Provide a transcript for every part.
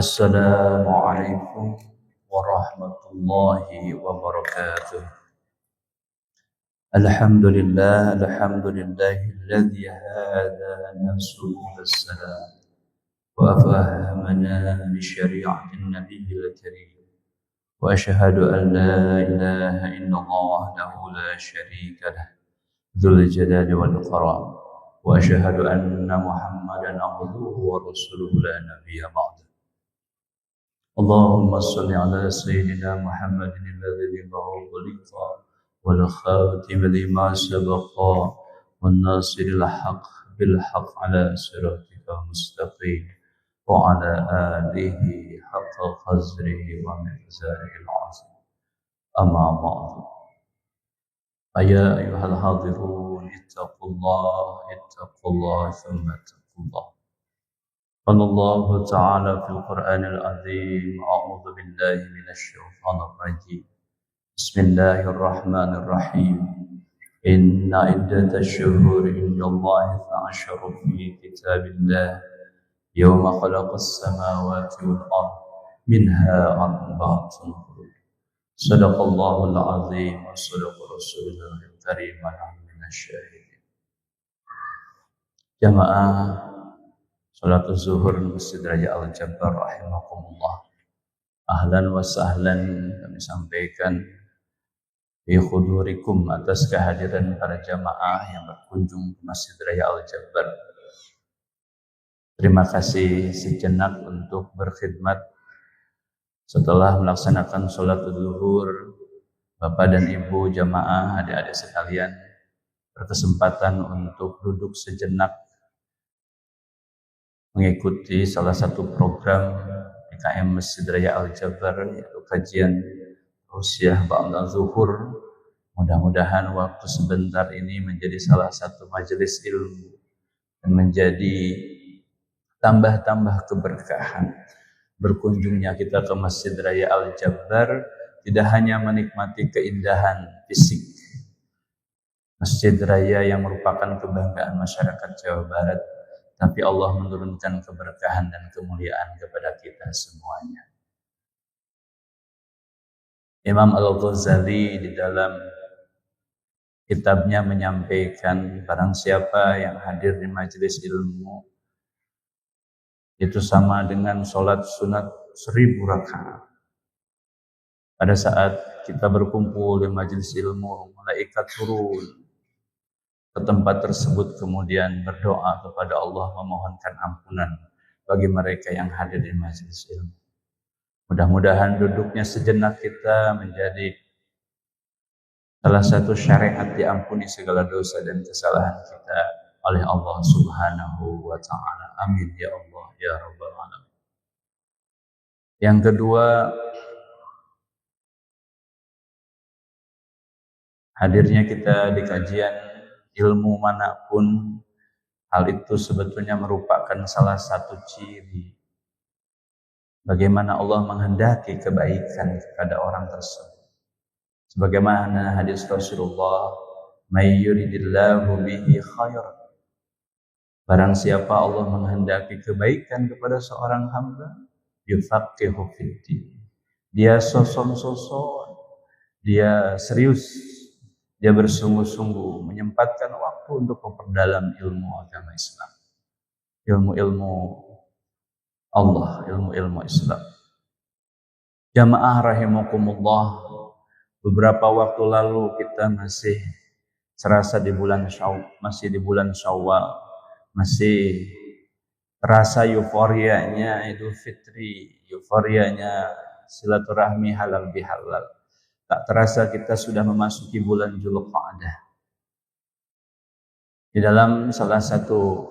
Assalamualaikum warahmatullahi wabarakatuh. Alhamdulillahilladzi hadana subulal salam wa afhamana bi syari'atin nabiyil karim. Wa asyhadu an la ilaha illallah wahdahu la syarika lah, dzul jalali wal ikram. Wa asyhadu anna Muhammadan abduhu wa rasuluhu la nabiyya ba'da. اللهم صل على سيدنا محمد الذي له خلق والخاتم لما سبق والناصر الحق بالحق على صراطك المستقيم وعلى آله حق قدره ومقداره العظيم. أما بعد فيا أيها الحاضرون اتقوا الله ثم اتقوا الله. قال الله تعالى في القرآن العظيم: أعوذ بالله من الشيطان الرجيم. بسم الله الرحمن الرحيم. إن عدة الشهور عند الله 12 في كتاب الله يوم خلق السماوات والأرض منها 4 حرم. صدق الله العظيم وصدق رسوله الكريم ونحن من الشاهدين. Jamaah Salat zuhur Masjid Raya Al-Jabbar rahimakumullah. Ahlan wa sahlan kami sampaikan bi khudurikum atas kehadiran para jamaah yang berkunjung ke Masjid Raya Al-Jabbar. Terima kasih sejenak untuk berkhidmat setelah melaksanakan salat zuhur. Bapak dan Ibu jamaah, adik-adik sekalian berkesempatan untuk duduk sejenak mengikuti salah satu program PKM Masjid Raya Al-Jabbar, yaitu kajian rusyah ba'da zuhur. Mudah-mudahan waktu sebentar ini menjadi salah satu majelis ilmu dan menjadi tambah-tambah keberkahan. Berkunjungnya kita ke Masjid Raya Al-Jabbar tidak hanya menikmati keindahan fisik Masjid Raya yang merupakan kebanggaan masyarakat Jawa Barat, tapi Allah menurunkan keberkahan dan kemuliaan kepada kita semuanya. Imam Al-Ghazali di dalam kitabnya menyampaikan, barang siapa yang hadir di majelis ilmu itu sama dengan sholat sunat 1000 rakaat. Pada saat kita berkumpul di majelis ilmu, malaikat turun ke tempat tersebut kemudian berdoa kepada Allah memohonkan ampunan bagi mereka yang hadir di majelis ilmu. Mudah-mudahan duduknya sejenak kita menjadi salah satu syariat diampuni segala dosa dan kesalahan kita oleh Allah Subhanahu wa taala. Amin ya Allah ya rabbal alamin. Yang kedua, hadirnya kita di kajian ilmu manapun, hal itu sebetulnya merupakan salah satu ciri bagaimana Allah menghendaki kebaikan kepada orang tersebut. Sebagaimana hadis Rasulullah, "May yuridillahu bihi khairan." Barang siapa Allah menghendaki kebaikan kepada seorang hamba, yufaqihu fiddin. Dia soson-soson, dia serius, dia bersungguh-sungguh menyempatkan waktu untuk memperdalam ilmu agama Islam, ilmu-ilmu Allah, ilmu-ilmu Islam. Jamaah rahimakumullah, beberapa waktu lalu kita masih serasa di bulan Syawal, masih terasa euforianya Idul Fitri, euforianya silaturahmi halal bihalal. Tak terasa kita sudah memasuki bulan Dzulqa'dah. Di dalam salah satu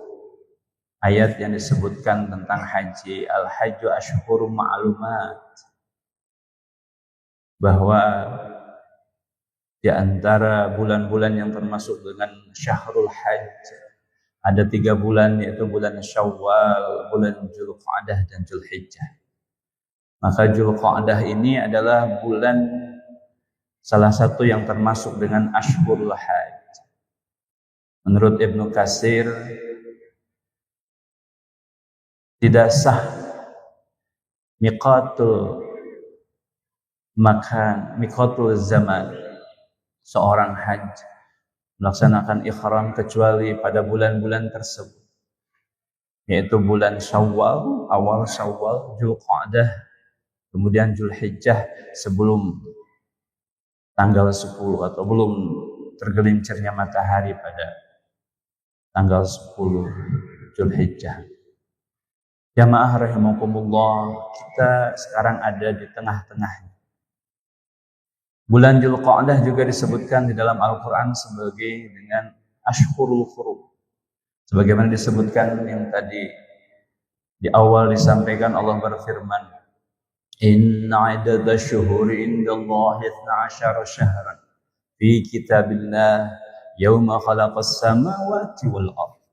ayat yang disebutkan tentang haji, al-hajju ashhurum ma'lumat, bahwa di antara bulan-bulan yang termasuk dengan syahrul hajj ada 3 bulan, yaitu bulan Syawal, bulan Dzulqa'dah dan Dzulhijjah. Maka Dzulqa'dah ini adalah bulan salah satu yang termasuk dengan Ashhurul Hajj. Menurut Ibnu Katsir, tidak sah miqatul makan, miqatul zaman. Seorang haji melaksanakan ihram kecuali pada bulan-bulan tersebut, yaitu bulan Syawal, awal Syawal, Dzulqa'dah, kemudian Dzulhijjah sebelum tanggal 10 atau belum tergelincirnya matahari pada tanggal 10 Dzulhijjah. Jamaah rahimakumullah, kita sekarang ada di tengah-tengahnya. Bulan Dzulqa'dah juga disebutkan di dalam Al-Quran sebagai dengan Ashhurul Hurum. Sebagaimana disebutkan yang tadi di awal disampaikan, Allah berfirman, Inna idada syuhuri indallahi 12 syahran fi kitabillah yawma khalaqas samawati wal ardh.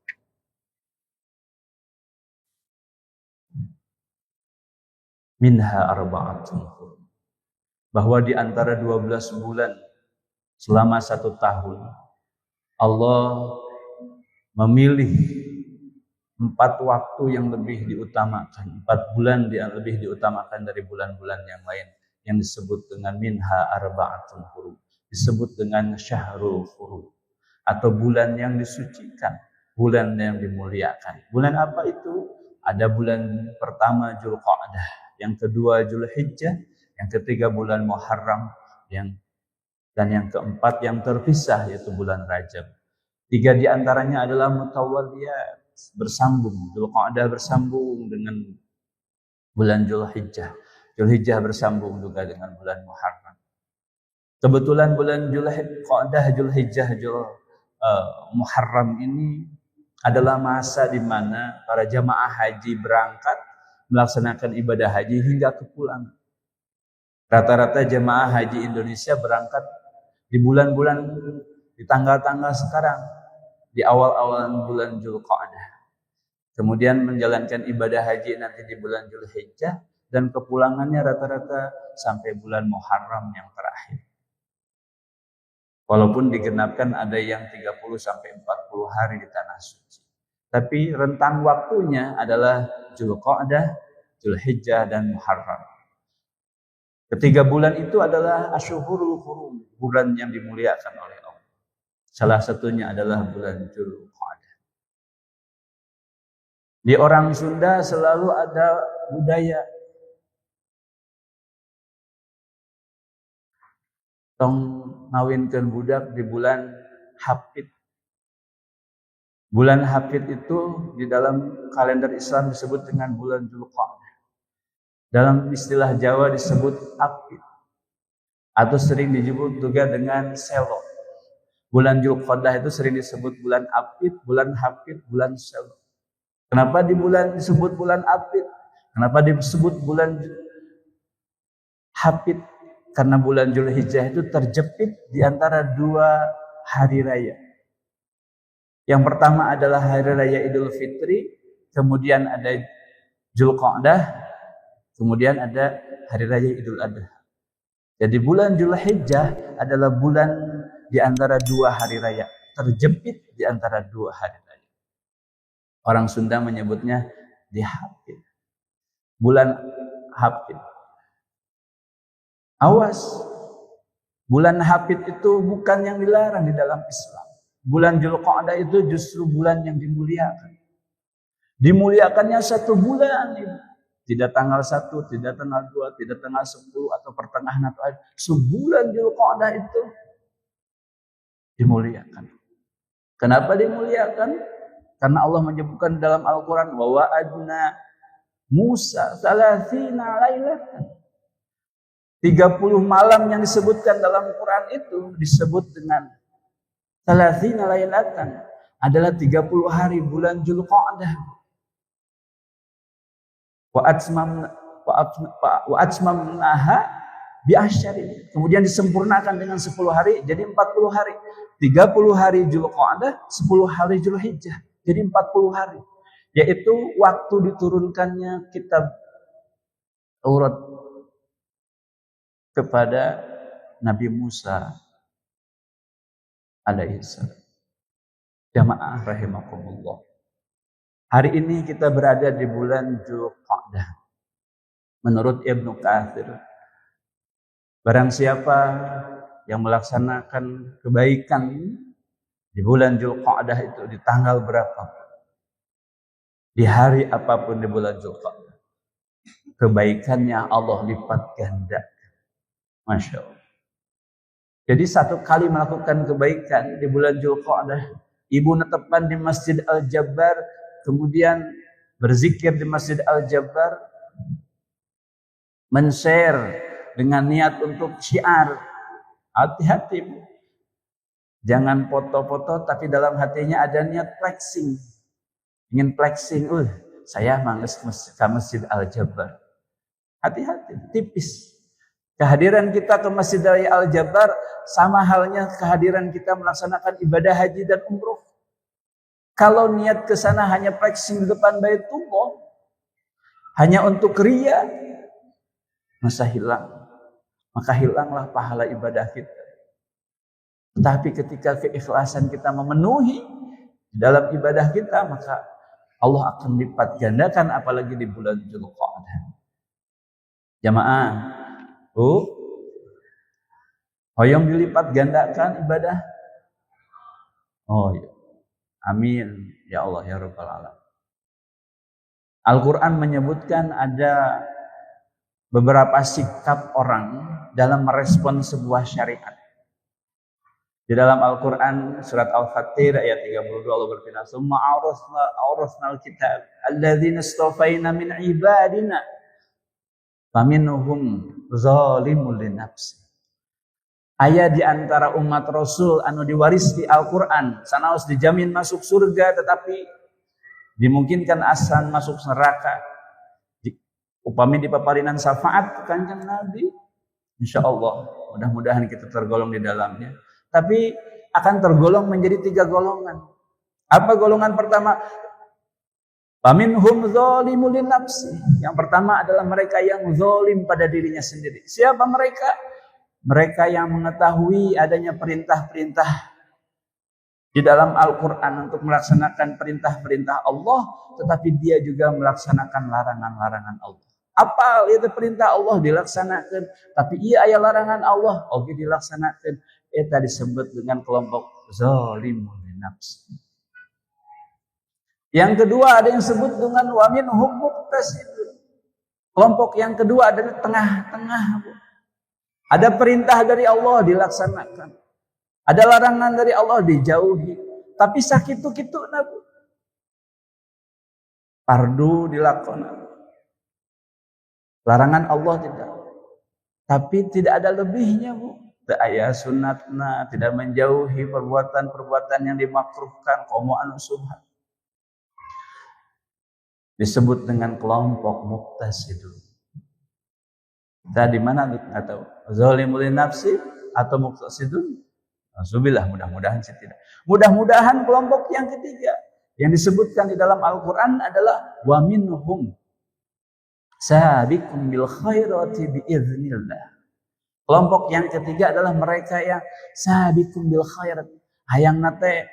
Minha arba'atun hurum. Bahwa di antara 12 bulan selama 1 tahun, Allah memilih 4 waktu yang lebih diutamakan, 4 bulan yang lebih diutamakan dari bulan-bulan yang lain, yang disebut dengan minha arba'atun hurum, disebut dengan syahrul hurum, atau bulan yang disucikan, bulan yang dimuliakan. Bulan apa itu? Ada bulan pertama Dzulqa'dah, yang kedua Dzulhijjah, yang ketiga bulan Muharram, dan yang keempat yang terpisah yaitu bulan Rajab. 3 di antaranya adalah mutawaliyat, bersambung. Dzulqa'dah bersambung dengan bulan Dzulhijjah. Dzulhijjah bersambung juga dengan bulan Muharram. Kebetulan bulan Dzulqa'dah, Dzulhijjah, Muharram ini adalah masa di mana para jamaah haji berangkat melaksanakan ibadah haji hingga kepulangan. Rata-rata jemaah haji Indonesia berangkat di bulan-bulan, di tanggal-tanggal sekarang, di awal-awal bulan Dzulqa'dah. Kemudian menjalankan ibadah haji nanti di bulan Dzulhijjah, dan kepulangannya rata-rata sampai bulan Muharram yang terakhir. Walaupun digenapkan ada yang 30 sampai 40 hari di tanah suci. Tapi rentang waktunya adalah Dzulqa'dah, Dzulhijjah, dan Muharram. Ketiga bulan itu adalah Ashhurul Hurum, bulan yang dimuliakan oleh Allah. Salah satunya adalah bulan Dzulqa'dah. Di orang Sunda selalu ada budaya tong ngawinkeun budak di bulan Hapit. Bulan Hapit itu di dalam kalender Islam disebut dengan bulan Dzulqa'dah. Dalam istilah Jawa disebut Apit, atau sering disebut juga dengan Selo. Bulan Dzulqa'dah itu sering disebut bulan Apit, bulan Hapit, bulan Selo. Kenapa disebut bulan Apit? Kenapa disebut bulan Hapit? Karena bulan Dzulhijjah itu terjepit di antara 2 hari raya. Yang pertama adalah hari raya Idul Fitri, kemudian ada Dzulqa'dah, kemudian ada hari raya Idul Adha. Jadi bulan Dzulhijjah adalah bulan di antara 2 hari raya, terjepit di antara 2 hari raya. Orang Sunda menyebutnya dihapit. Bulan Hapit. Awas, bulan Hapit itu bukan yang dilarang di dalam Islam. Bulan Dzulqa'dah itu justru bulan yang dimuliakan. Dimuliakannya 1 bulan. Tidak tanggal 1, tidak tanggal 2, tidak tanggal 10 atau pertengahan atau akhir. Sebulan Dzulqa'dah itu dimuliakan. Kenapa dimuliakan? Karena Allah menyebutkan dalam Al-Quran, wa wa'adna Musa 30 lailatan. 30 malam yang disebutkan dalam Quran itu disebut dengan 30 lailatan, adalah 30 hari bulan Dzulqa'dah. Wa atmamnaha bi asyrin. Kemudian disempurnakan dengan 10 hari, jadi 40 hari. 30 hari Dzulqa'dah, 10 hari Dzulhijjah, jadi 40 hari. Yaitu waktu diturunkannya kitab Taurat kepada Nabi Musa alaihissalam. Jamaah rahimakumullah. Hari ini kita berada di bulan Dzulqa'dah. Menurut Ibnu Katsir, barang siapa yang melaksanakan kebaikan di bulan Dzulqa'dah itu di tanggal berapa, di hari apapun di bulan Dzulqa'dah, kebaikannya Allah lipat ganda. Masya Allah. Jadi satu kali melakukan kebaikan di bulan Dzulqa'dah, ibu netepan di Masjid Al-Jabbar, kemudian berzikir di Masjid Al-Jabbar, men-share dengan niat untuk syiar. Hati-hati, jangan foto-foto tapi dalam hatinya ada niat flexing. Ingin flexing, saya mangges ke Masjid Al-Jabbar. Hati-hati, tipis. Kehadiran kita ke Masjid Al-Jabbar sama halnya kehadiran kita melaksanakan ibadah haji dan umroh. Kalau niat ke sana hanya flexing di depan Baitullah, hanya untuk ria, maka hilanglah pahala ibadah kita. Tetapi ketika keikhlasan kita memenuhi dalam ibadah kita, maka Allah akan lipat gandakan, apalagi di bulan Dzulqa'dah. Jamaah, hoyong dilipat gandakan ibadah. Oh ya. Amin ya Allah ya Rabbal alamin. Al-Quran menyebutkan ada beberapa sikap orang dalam merespon sebuah syariat. Di dalam Al-Quran surat Al-Fatir ayat 32 Allah berfirman, "Summa awrasnal kitab alladzina istafaina min ibadina faminhum zalimun linafsi." Aya di antara umat Rasul anu diwaris di Al-Quran sanaos dijamin masuk surga, tetapi dimungkinkan asan masuk neraka. Upami dipaparinan syafaat Kanjeng Nabi, insya Allah mudah-mudahan kita tergolong di dalamnya. Tapi akan tergolong menjadi 3 golongan. Apa golongan pertama? Faminhum zalimun linafsi. Yang pertama adalah mereka yang zalim pada dirinya sendiri. Siapa mereka? Mereka yang mengetahui adanya perintah-perintah di dalam Al-Quran untuk melaksanakan perintah-perintah Allah, tetapi dia juga melaksanakan larangan-larangan Allah. Apa itu perintah Allah dilaksanakan, tapi ia aya larangan Allah oke dilaksanakan. Itu disebut dengan kelompok zalimun linafsi. Yang kedua ada yang disebut dengan wa minhum muqtasidun. Kelompok yang kedua adalah tengah-tengah. Ada perintah dari Allah dilaksanakan, ada larangan dari Allah dijauhi, tapi sakitu-kitu nabu fardu dilakonan, larangan Allah tidak, tapi tidak ada lebihnya bu. Aya sunatna, tidak menjauhi perbuatan-perbuatan yang dimakruhkan, qomo anu subhan. Disebut dengan kelompok muqtasidun. Kita di mana nggak tahu, zalimul nafsi atau muqtasidun? Alhamdulillah, mudah-mudahan sih tidak. Mudah-mudahan kelompok yang ketiga yang disebutkan di dalam Al-Quran adalah wa minhum sabiqun bil khairati biiznillah. Kelompok yang ketiga adalah mereka yang sabiqun bil khairat, hayang nate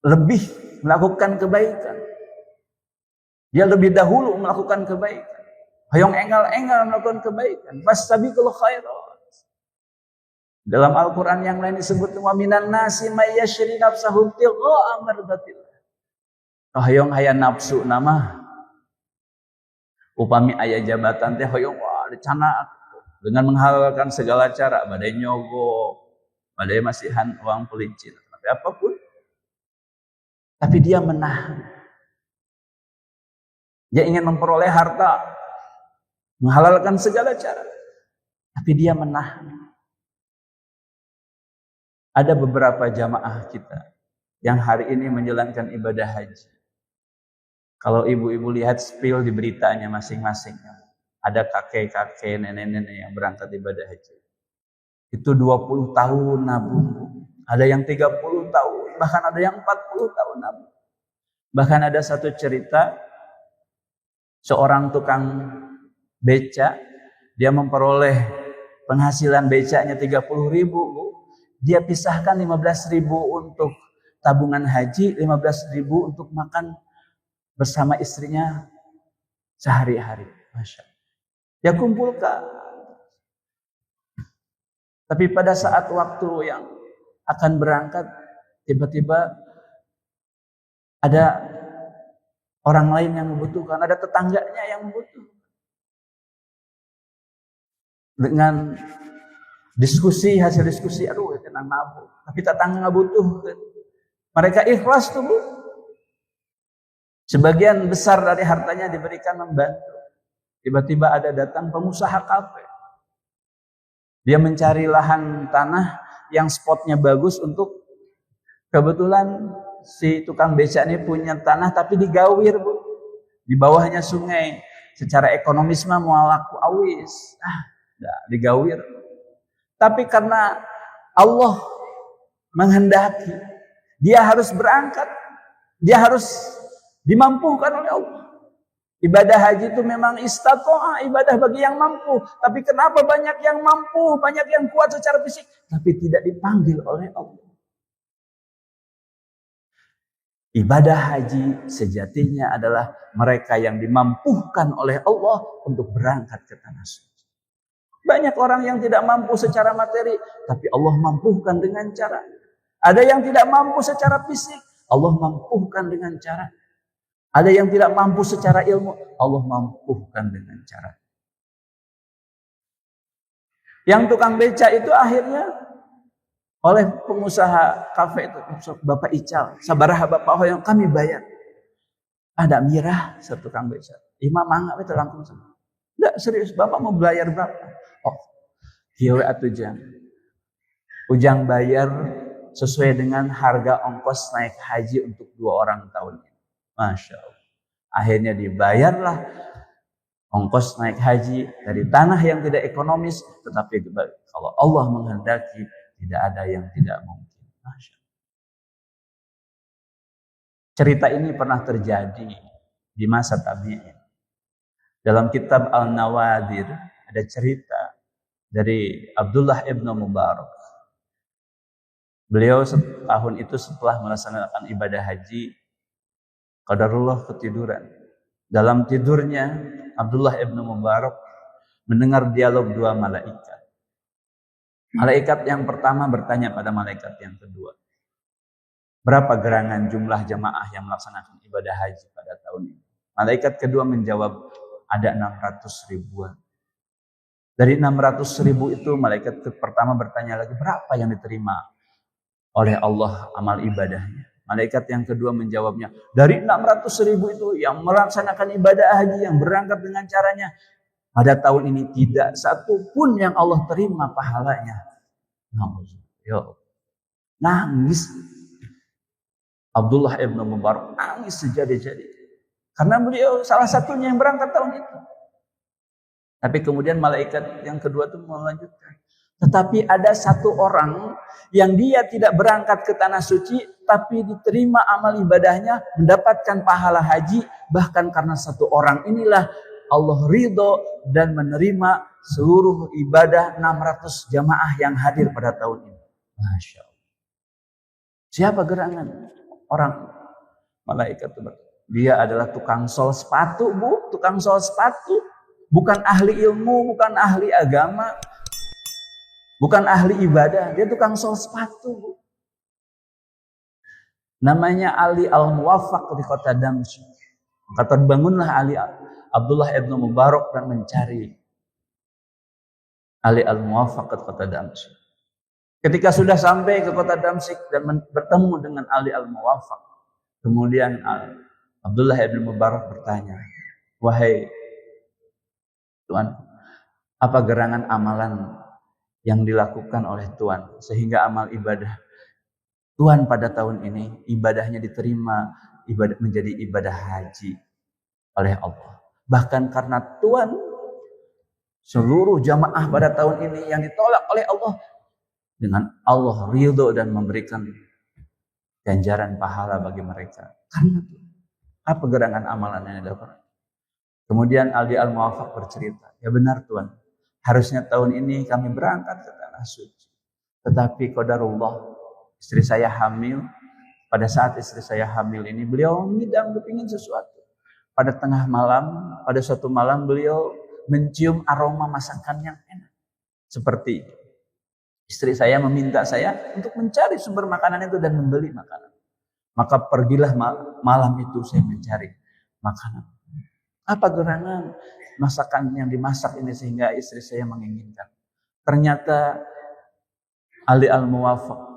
lebih melakukan kebaikan. Dia lebih dahulu melakukan kebaikan. Hayong enggal-enggal melakukan kebaikan. Fastabiqul khairat. Dalam Al-Quran yang lain disebut wa minan nasi may yashri nafsahu tigha'a mardatillah. Hayong aya nafsu nama. Upami aya jabatan teh hayong dicana dengan menghalalkan segala cara, badai nyogok, badai masihan uang pelicin, tapi apapun. Tapi dia menahan. Dia ingin memperoleh harta, menghalalkan segala cara, tapi dia menahan. Ada beberapa jamaah kita yang hari ini menjalankan ibadah haji. Kalau ibu-ibu lihat spill di beritanya masing-masing, ada kakek-kakek, nenek-nenek yang berangkat ibadah haji. Itu 20 tahun nabung. Ada yang 30 tahun, bahkan ada yang 40 tahun nabung. Bahkan ada satu cerita, seorang tukang beca, dia memperoleh penghasilan becanya 30.000, dia pisahkan 15.000 untuk tabungan haji, 15.000 untuk makan bersama istrinya sehari-hari. Masya Allah. Dia kumpulkan. Tapi pada saat waktu yang akan berangkat, tiba-tiba ada orang lain yang membutuhkan, ada tetangganya yang membutuhkan. Dengan hasil diskusi, aduh tenang nabung. Tapi tetangga nggak butuh. Mereka ikhlas tuh, Bu. Sebagian besar dari hartanya diberikan membantu. Tiba-tiba ada datang pengusaha kafe. Dia mencari lahan tanah yang spotnya bagus untuk, kebetulan si tukang beca ini punya tanah tapi digawir, Bu. Di bawahnya sungai. Secara ekonomis mah mau laku awis. Digawir. Tapi karena Allah menghendaki, dia harus berangkat. Dia harus dimampukan oleh Allah. Ibadah haji itu memang istaqoah, ibadah bagi yang mampu. Tapi kenapa banyak yang mampu, banyak yang kuat secara fisik, tapi tidak dipanggil oleh Allah? Ibadah haji sejatinya adalah mereka yang dimampukan oleh Allah untuk berangkat ke tanah suci. Banyak orang yang tidak mampu secara materi, tapi Allah mampukan dengan cara. Ada yang tidak mampu secara fisik, Allah mampukan dengan cara. Ada yang tidak mampu secara ilmu, Allah mampukan dengan cara. Yang tukang beca itu akhirnya oleh pengusaha kafe itu, Bapak Ical, sabaraha Bapak yang kami bayar. Ada mirah satu tukang beca. Imam mangga itu langsung sama. Enggak, serius, Bapak mau bayar berapa? Oh, kieu atuh jang. Ujang bayar sesuai dengan harga ongkos naik haji untuk 2 orang tahun ini. Masya Allah. Akhirnya dibayarlah ongkos naik haji dari tanah yang tidak ekonomis. Tetapi kalau Allah menghendaki, tidak ada yang tidak mungkin. Masya Allah. Cerita ini pernah terjadi di masa tabi'in. Dalam kitab Al-Nawadir ada cerita dari Abdullah ibn Mubarak. Beliau tahun itu setelah melaksanakan ibadah haji, qadarullah ketiduran. Dalam tidurnya Abdullah ibn Mubarak mendengar dialog 2 malaikat. Malaikat yang pertama bertanya pada malaikat yang kedua, berapa gerangan jumlah jamaah yang melaksanakan ibadah haji pada tahun ini? Malaikat kedua menjawab, ada 600 ribuan. Dari 600 ribu itu malaikat pertama bertanya lagi, berapa yang diterima oleh Allah amal ibadahnya? Malaikat yang kedua menjawabnya, dari 600 ribu itu yang melaksanakan ibadah haji, yang berangkat dengan caranya, pada tahun ini tidak satu pun yang Allah terima pahalanya. Nangis. Abdullah ibn Mubarak nangis sejadi-jadi. Karena beliau salah satunya yang berangkat tahun itu. Tapi kemudian malaikat yang kedua itu melanjutkan. Tetapi ada satu orang yang dia tidak berangkat ke tanah suci, tapi diterima amal ibadahnya, mendapatkan pahala haji. Bahkan karena satu orang inilah Allah ridho dan menerima seluruh ibadah 600 jamaah yang hadir pada tahun ini. Masya Allah. Siapa gerangan? Orang malaikat itu. Dia adalah tukang sol sepatu, Bu. Tukang sol sepatu. Bukan ahli ilmu, bukan ahli agama. Bukan ahli ibadah, dia tukang sol sepatu, Bu. Namanya Ali Al-Muwaffaq di kota Damsyik. Maka terbangunlah Ali Abdullah ibn Mubarak dan mencari Ali Al-Muwaffaq di kota Damsyik. Ketika sudah sampai ke kota Damsyik dan bertemu dengan Ali Al-Muwaffaq, kemudian Abdullah ibn Mubarak bertanya, wahai Tuan, apa gerangan amalan yang dilakukan oleh Tuhan sehingga amal ibadah Tuhan pada tahun ini ibadahnya diterima menjadi ibadah haji oleh Allah. Bahkan karena Tuhan, seluruh jamaah pada tahun ini yang ditolak oleh Allah, dengan Allah ridho dan memberikan ganjaran pahala bagi mereka. Karena apa gerangan amalan yang dilakukan? Kemudian Ali Al-Muwaffaq bercerita, ya benar Tuhan, harusnya tahun ini kami berangkat ke tanah suci. Tetapi qadarullah, istri saya hamil. Pada saat istri saya hamil ini, beliau ngidam kepingin sesuatu. pada tengah malam, pada suatu malam beliau mencium aroma masakan yang enak. Seperti istri saya meminta saya untuk mencari sumber makanan itu dan membeli makanan. Maka pergilah malam itu saya mencari makanan. Apa gerangan masakan yang dimasak ini sehingga istri saya menginginkan? Ternyata Ali Al-Muwafaq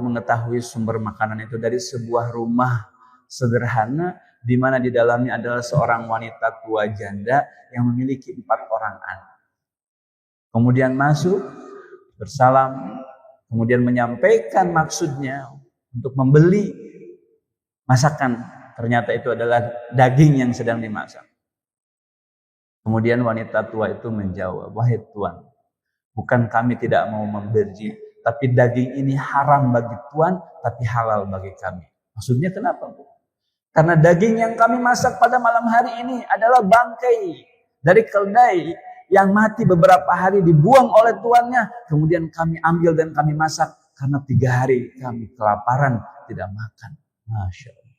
mengetahui sumber makanan itu dari sebuah rumah sederhana di mana di dalamnya adalah seorang wanita tua janda yang memiliki 4 orang anak. Kemudian masuk, bersalam, kemudian menyampaikan maksudnya untuk membeli masakan. Ternyata itu adalah daging yang sedang dimasak. Kemudian wanita tua itu menjawab, "Wahai Tuan, bukan kami tidak mau memberi, tapi daging ini haram bagi Tuan, tapi halal bagi kami." Maksudnya kenapa, Bu? Karena daging yang kami masak pada malam hari ini adalah bangkai dari keldai yang mati beberapa hari dibuang oleh tuannya. Kemudian kami ambil dan kami masak karena 3 hari kami kelaparan tidak makan. Masya Allah.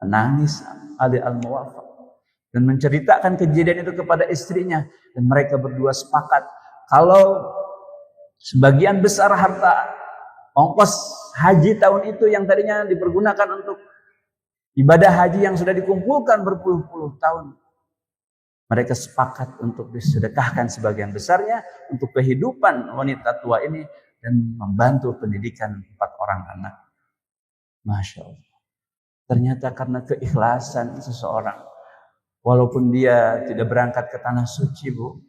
Menangis Ali Al-Muwafaq dan menceritakan kejadian itu kepada istrinya. Dan mereka berdua sepakat kalau sebagian besar harta ongkos haji tahun itu yang tadinya dipergunakan untuk ibadah haji yang sudah dikumpulkan berpuluh-puluh tahun, mereka sepakat untuk disedekahkan sebagian besarnya untuk kehidupan wanita tua ini dan membantu pendidikan 4 orang anak. Masya Allah. Ternyata karena keikhlasan seseorang, walaupun dia tidak berangkat ke tanah suci, Bu,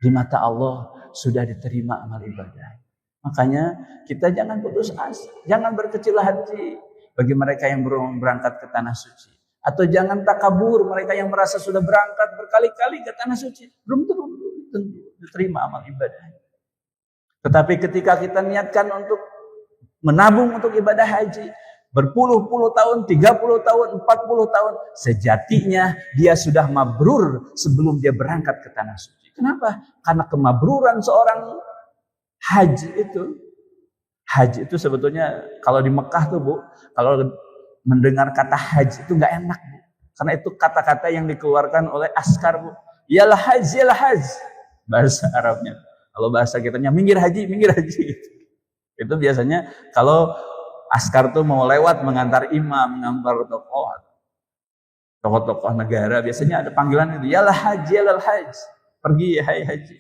di mata Allah sudah diterima amal ibadah. Makanya kita jangan putus asa, jangan berkecil hati bagi mereka yang belum berangkat ke tanah suci. Atau jangan takabur mereka yang merasa sudah berangkat berkali-kali ke tanah suci. Belum tentu diterima amal ibadah. Tetapi ketika kita niatkan untuk menabung untuk ibadah haji, berpuluh-puluh tahun, 30 tahun, 40 tahun, sejatinya dia sudah mabrur sebelum dia berangkat ke tanah suci. Kenapa? Karena kemabruran seorang haji itu sebetulnya kalau di Mekah tuh, Bu, kalau mendengar kata haji itu nggak enak, Bu. Karena itu kata-kata yang dikeluarkan oleh askar, Bu. Yalah haji, yalah haji. Bahasa Arabnya. Kalau bahasa kitanya minggir haji, minggir haji. Itu biasanya kalau askar tuh mau lewat mengantar imam, mengantar tokoh-tokoh negara, biasanya ada panggilan itu, yalah haji, yalah haji. Pergi, hai haji.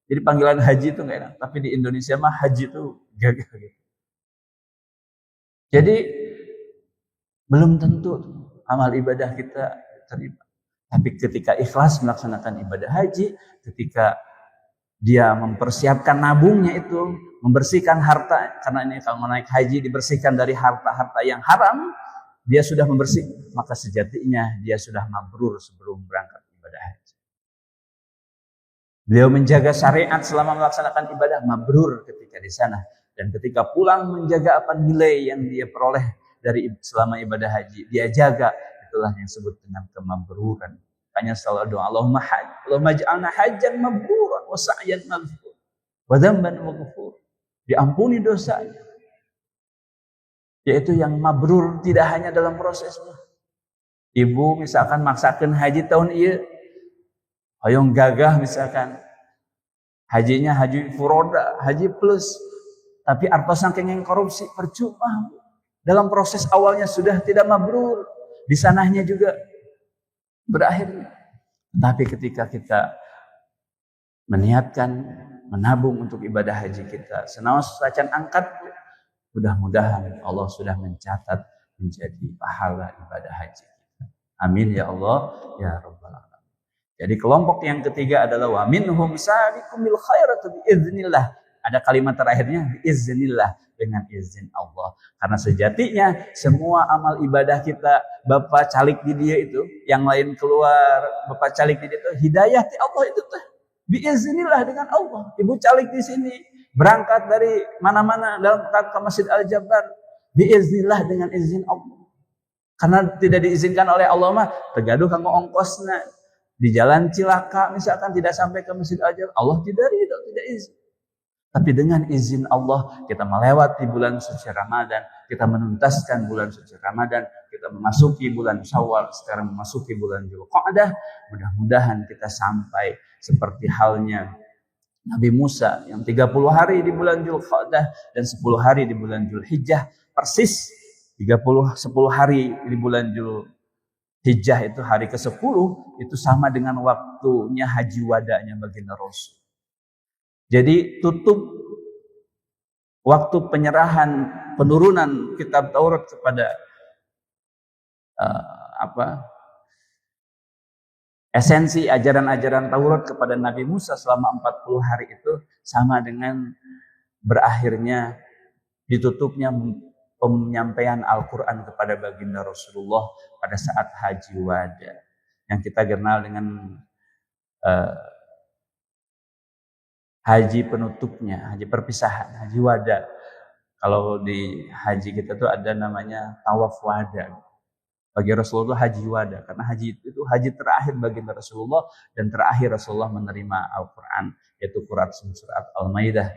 Jadi panggilan haji itu nggak enak. Tapi di Indonesia mah haji itu gagah gitu. Jadi belum tentu amal ibadah kita terima. Tapi ketika ikhlas melaksanakan ibadah haji, ketika dia mempersiapkan nabungnya itu, membersihkan harta, karena ini kalau naik haji dibersihkan dari harta-harta yang haram, dia sudah membersih, maka sejatinya dia sudah mabrur sebelum berangkat ibadah haji. Beliau menjaga syariat selama melaksanakan ibadah, mabrur ketika di sana. Dan ketika pulang menjaga apa nilai yang dia peroleh dari selama ibadah haji, dia jaga. Itulah yang disebut dengan kemabruran. Hanya selalu doa, Allahumma ij'alna hajjan mabruran wa sa'yan maghfur wa dzamban maghfur. Diampuni dosanya. Yaitu yang mabrur tidak hanya dalam prosesnya. Ibu misalkan maksakan haji tahun ini, hayong gagah misalkan hajinya haji furoda, haji plus, tapi artosan kengeng korupsi, percuma. Dalam proses awalnya sudah tidak mabrur, di sananya juga berakhir. Tapi ketika kita meniatkan menabung untuk ibadah haji kita, senaos sacan angkat, mudah-mudahan Allah sudah mencatat menjadi pahala ibadah haji kita. Amin ya Allah ya Rabbal Alamin. Jadi kelompok yang ketiga adalah wa minhum sabiqum bil khairati biiznillah. Ada kalimat terakhirnya biiznillah, dengan izin Allah. Karena sejatinya semua amal ibadah kita, Bapak calik di dia itu, yang lain keluar, Bapak calik di dia itu, hidayah di Allah itu teh. Biiznillah, dengan Allah. Ibu calik di sini, berangkat dari mana-mana dalam ke Masjid Al-Jabbar, biiznillah, dengan izin Allah. Karena tidak diizinkan oleh Allah mah tegaduh kanggo ongkosna. Di jalan cilaka misalkan tidak sampai ke Masjid Al-Jabbar, Allah tidak ridho, tidak izin. Tapi dengan izin Allah kita melewati bulan suci Ramadan, kita menuntaskan bulan suci Ramadan, kita memasuki bulan Syawal, sekarang memasuki bulan Dzulqa'dah. Mudah-mudahan kita sampai seperti halnya Nabi Musa yang 30 hari di bulan Dzulqa'dah dan 10 hari di bulan Dzulhijjah, persis 10 hari di bulan Dzulhijjah itu hari ke-10 itu sama dengan waktunya haji wada'nya baginda Rasul. Jadi tutup waktu penyerahan penurunan kitab Taurat kepada esensi ajaran-ajaran Taurat kepada Nabi Musa selama 40 hari itu sama dengan berakhirnya ditutupnya penyampaian Al-Quran kepada baginda Rasulullah pada saat haji wada yang kita kenal dengan haji penutupnya, haji perpisahan, haji wada. Kalau di haji kita tuh ada namanya tawaf wada. Bagi Rasulullah haji wada, karena haji itu haji terakhir baginda Rasulullah dan terakhir Rasulullah menerima Al-Quran, yaitu surat Al-Maidah.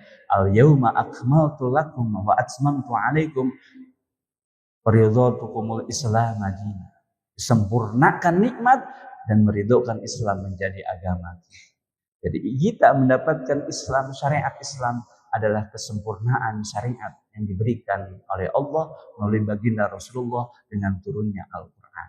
Al-yawma akmaltu lakum wa atmamtu alaikum wa ridhatukumul Islam madinah. Sempurnakan nikmat dan meridhokan Islam menjadi agama. Jadi kita mendapatkan Islam, syariat Islam adalah kesempurnaan syariat yang diberikan oleh Allah melalui baginda Rasulullah dengan turunnya Al-Quran.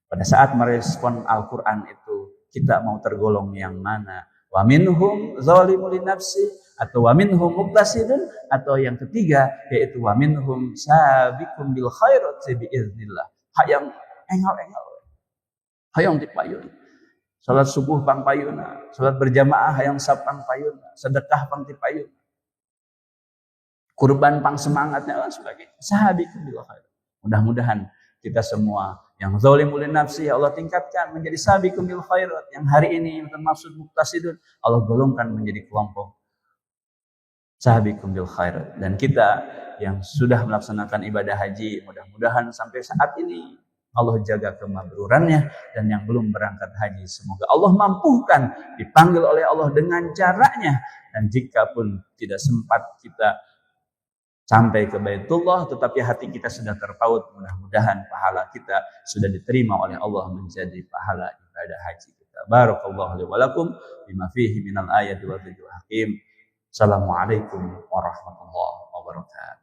Pada saat merespon Al-Quran itu, kita mau tergolong yang mana? Wa minhum zalimun linafsi atau wa minhum muqtasidun, atau yang ketiga yaitu wa minhum sabiqun bil khairati biiznillah. Hayang enggal-enggal. Hayang dipayun. Salat subuh pang payuna, salat berjamaah hayang sapang payuna, sedekah pang tipayuna. Kurban pang semangatnya dan sebagainya. Sahabikum bil khair. Mudah-mudahan kita semua yang zalimul nafsi Allah tingkatkan menjadi sabiqum bil khairat, yang hari ini termasuk muqtasidun Allah golongkan menjadi kelompok sabiqum bil khairat. Dan kita yang sudah melaksanakan ibadah haji, mudah-mudahan sampai saat ini Allah jaga kemabrurannya, dan yang belum berangkat haji semoga Allah mampukan dipanggil oleh Allah dengan caranya, dan jika pun tidak sempat kita sampai ke Baitullah tetapi hati kita sudah terpaut, mudah-mudahan pahala kita sudah diterima oleh Allah menjadi pahala ibadah haji kita. Barakallahu li wa lakum bima fihi minal ayati wa dzikril hakim. Assalamualaikum warahmatullahi wabarakatuh.